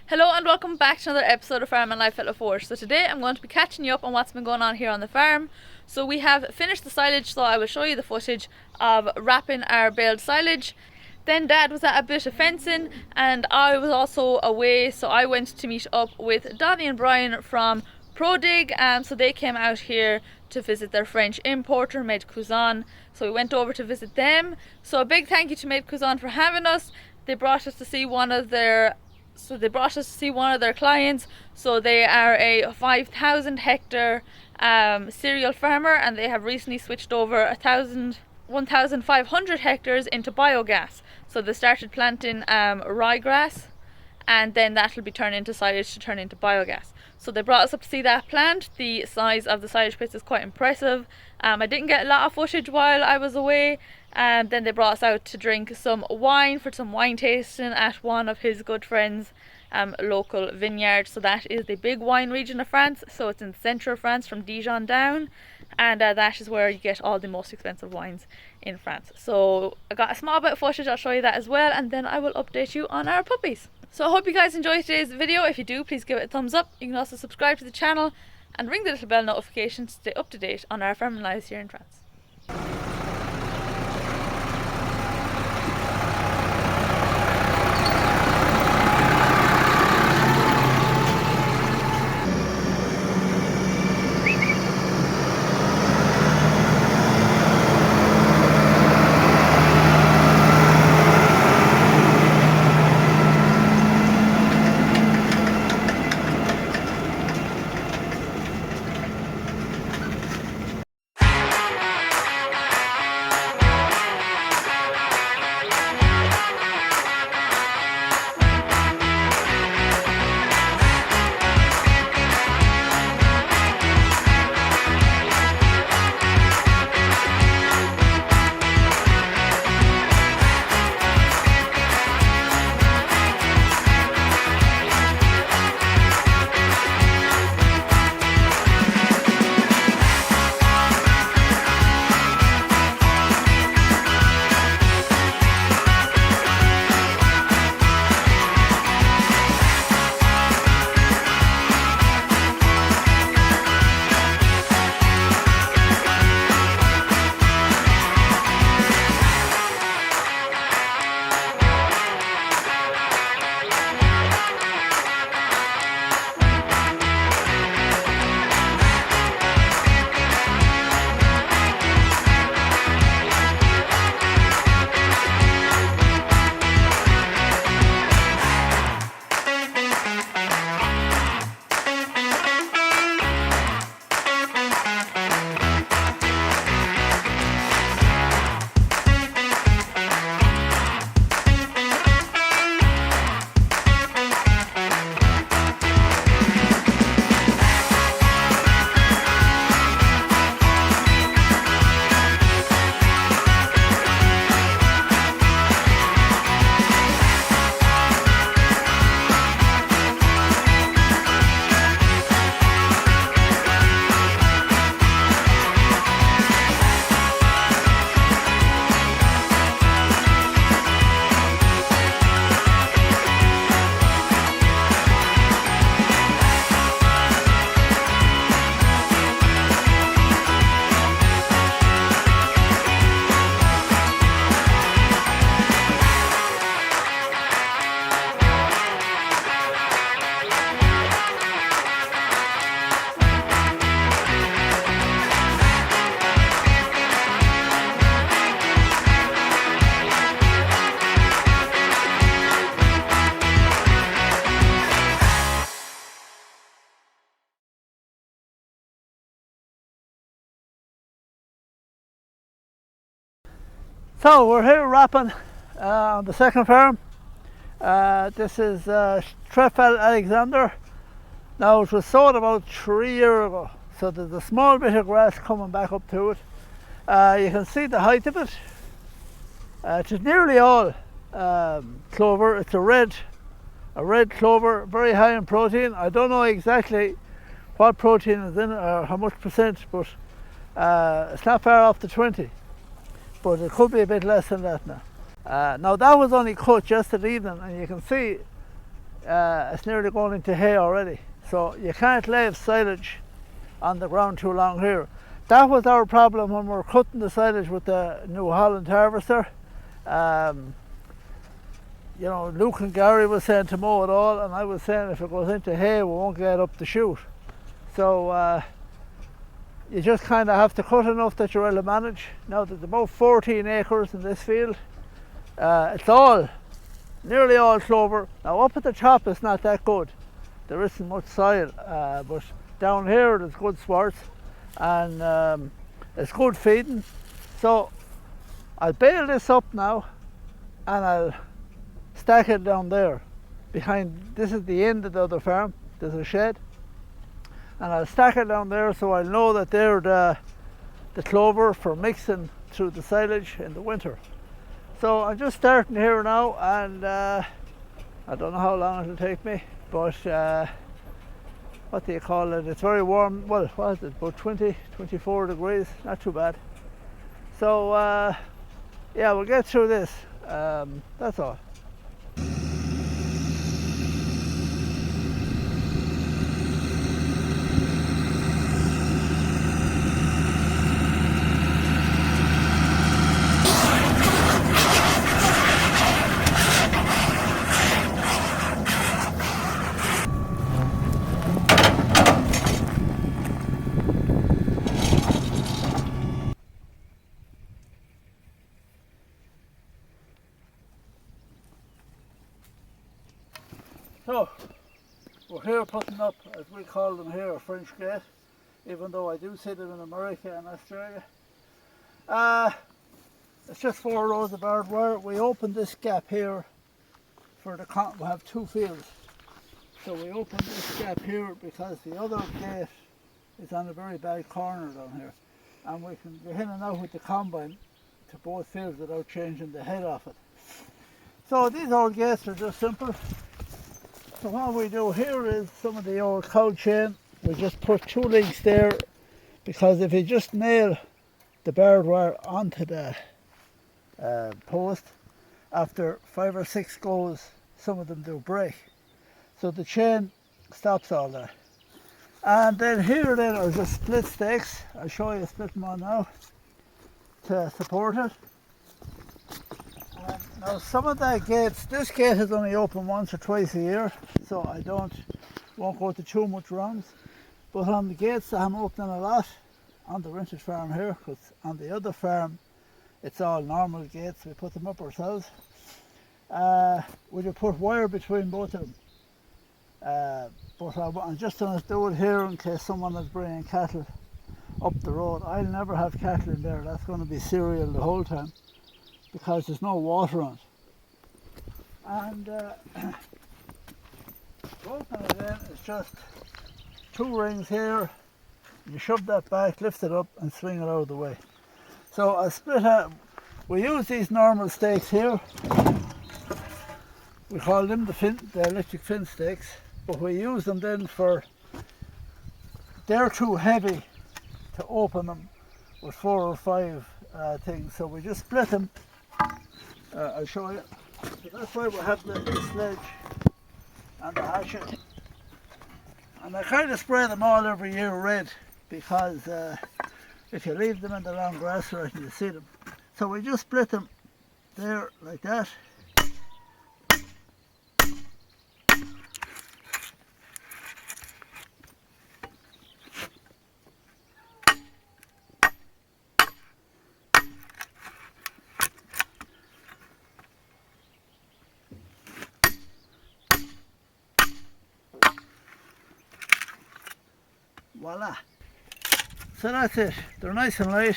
Hello and welcome back to another episode of Farm and Life at Forge. So today I'm going to be catching you up on what's been going on here on the farm. So we have finished the silage, so I will show you the footage of wrapping our baled silage. Then Dad was at a bit of fencing and I was also away, so I went to meet up with Donnie and Brian from ProDig, so they came out here to visit their French importer Maître Cousin. So we went over to visit them. So a big thank you to Maître Cousin for having us. They brought us to see one of their clients. So they are a 5,000 hectare cereal farmer, and they have recently switched over 1,500 hectares into biogas. So they started planting ryegrass, and then that will be turned into silage to turn into biogas. So they brought us up to see that plant. The size of the silage pits is quite impressive. I didn't get a lot of footage while I was away. Then they brought us out to drink some wine for some wine tasting at one of his good friends' local vineyard. So that is the big wine region of France. So it's in central France from Dijon down, and that is where you get all the most expensive wines in France. So I got a small bit of footage, I'll show you that as well, and then I will update you on our puppies. So I hope you guys enjoyed today's video. If you do, please give it a thumbs up. You can also subscribe to the channel and ring the little bell notification to stay up to date on our farming lives here in France. So we're here wrapping on the second farm. This is Trefel Alexander. Now it was sowed about 3 years ago, so there's a small bit of grass coming back up to it. You can see the height of it. It is nearly all clover. It's a red clover, very high in protein. I don't know exactly what protein is in it or how much percent, but it's not far off the 20. But it could be a bit less than that now. Now that was only cut yesterday evening, and you can see it's nearly going into hay already. So you can't leave silage on the ground too long here. That was our problem when we were cutting the silage with the New Holland harvester. You know, Luke and Gary was saying to mow it all, and I was saying if it goes into hay, we won't get up the chute. So you just kind of have to cut enough that you're able to manage. Now there's about 14 acres in this field. It's nearly all clover. Now up at the top it's not that good. There isn't much soil, but down here there's good swarts, and it's good feeding. So I'll bale this up now, and I'll stack it down there behind. This is the end of the other farm. There's a shed, and I'll stack it down there so I know that they're the clover for mixing through the silage in the winter. So I'm just starting here now, and I don't know how long it'll take me, but what do you call it? It's very warm. Well, what is it? About 20, 24 degrees. Not too bad. So yeah, we'll get through this. That's all. So, we're here putting up, as we call them here, a French gate, even though I do see them in America and Australia. It's just 4 rows of barbed wire. We opened this gap here for the we have 2 fields. So we opened this gap here because the other gate is on a very bad corner down here. And we can go in and out with the combine to both fields without changing the head off it. So these old gates are just simple. So what we do here is some of the old cow chain. We just put 2 links there, because if you just nail the barbed wire onto the post, after 5 or 6 goes, some of them do break. So the chain stops all that. And then here then are just split stakes. I'll show you splitting one now to support it. Now some of the gates, this gate is only open once or twice a year, so I won't go to too much rounds. But on the gates I'm opening a lot on the rented farm here, because on the other farm it's all normal gates, we put them up ourselves. We just put wire between both of them. But I'm just going to do it here in case someone is bringing cattle up the road. I'll never have cattle in there, that's going to be cereal the whole time, because there's no water on it. And open it in, it's just 2 rings here. You shove that back, lift it up and swing it out of the way. So I split out, we use these normal stakes here. We call them the electric fin stakes, but we use them then for, they're too heavy to open them with 4 or 5 things. So we just split them. I'll show you. So that's why we have the sledge and the hatchet. And I kind of spray them all every year red, because if you leave them in the long grass right, you see them. So we just split them there like that. Voila. So that's it. They're nice and light.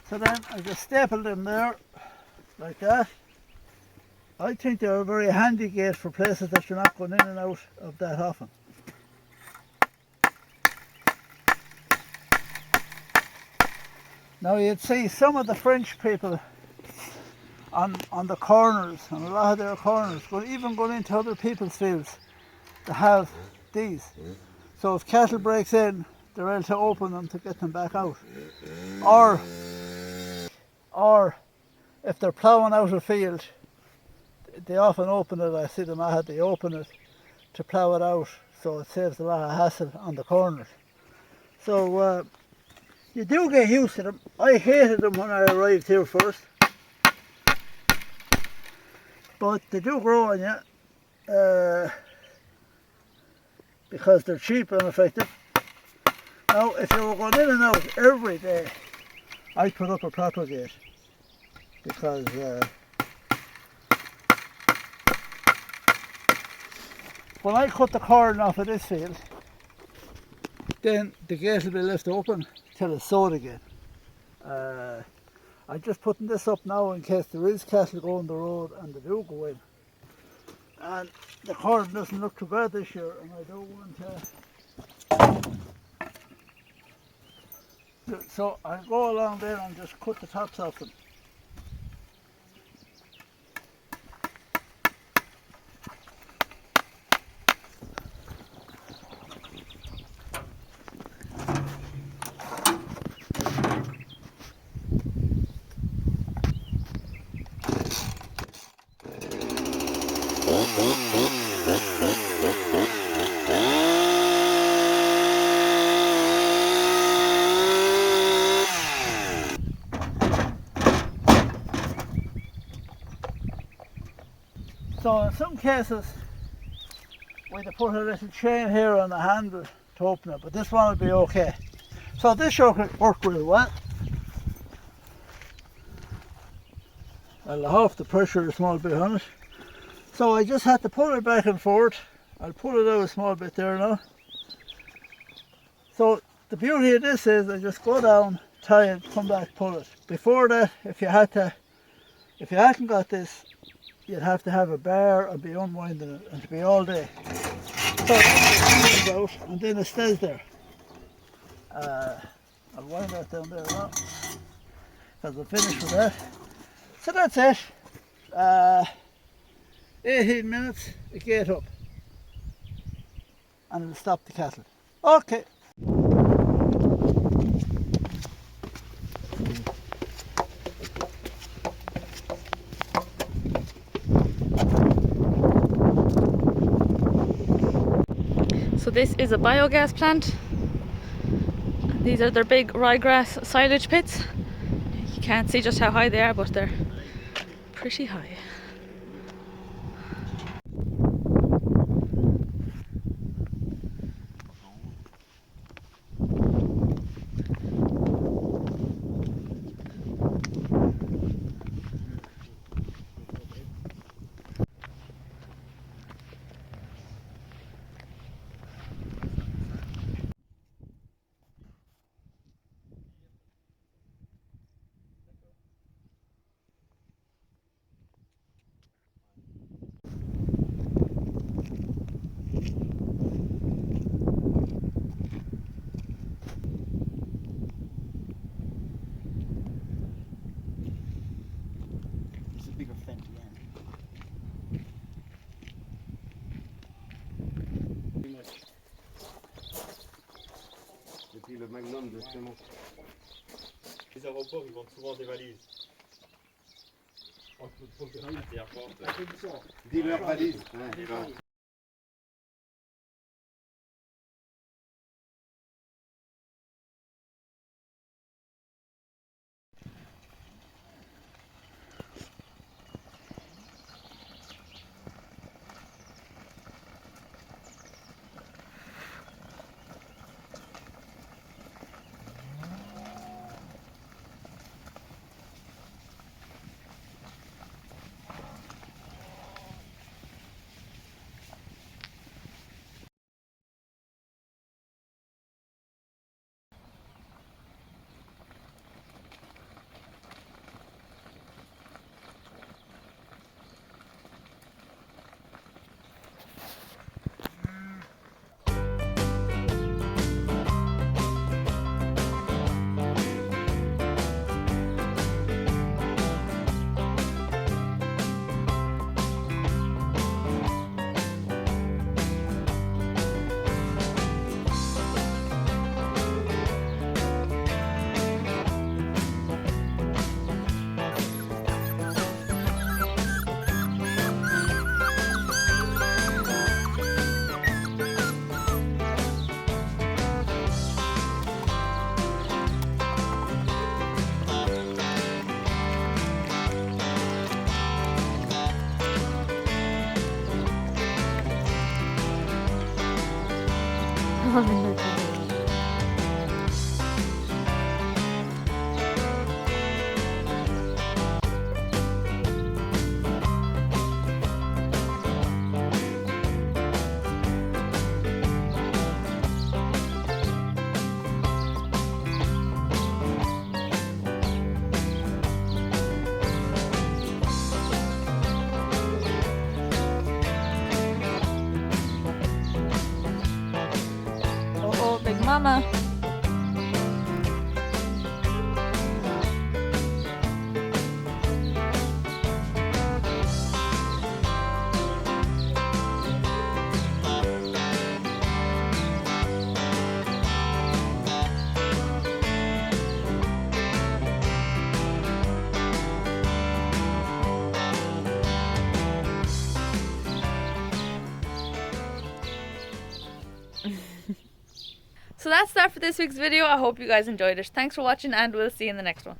So then I just staple them there like that. I think they're a very handy gate for places that you're not going in and out of that often. Now you'd see some of the French people on the corners, and a lot of their corners, even going into other people's fields, to have these. So if cattle breaks in, they're able to open them to get them back out. Or if they're ploughing out a field, they often open it. I see them at they open it to plough it out, so it saves a lot of hassle on the corners. So you do get used to them. I hated them when I arrived here first, but they do grow on you because they're cheap and effective. Now, if you were going in and out every day, I'd put up a proper gate, because when I cut the corn off of this field, then the gate will be left open till it's sowed again. I'm just putting this up now in case there is cattle going the road and they do go in. And the corn doesn't look too bad this year, and I don't want to. So I'll go along there and just cut the tops off them. So in some cases, we have put a little chain here on the handle to open it, but this one will be okay. So this should work really well. I'll have to pressure a small bit on it. So I just had to pull it back and forth. I'll pull it out a small bit there now. So the beauty of this is I just go down, tie it, come back, pull it. Before that, if you hadn't got this, you'd have to have a bar and be unwinding it, and to be all day. So it comes out and then it stays there. I'll wind that down there now, because I'm finished with that. So that's it. 18 minutes, a gate up, and it'll stop the cattle. Okay. So this is a biogas plant. These are their big ryegrass silage pits. You can't see just how high they are, but they're pretty high. Bigger fence again. Et puis le magnum justement. Les aéroports, ils vendent souvent des valises. Dis leur valise. Oh, big mama. So that's that for this week's video. I hope you guys enjoyed it. Thanks for watching and we'll see you in the next one.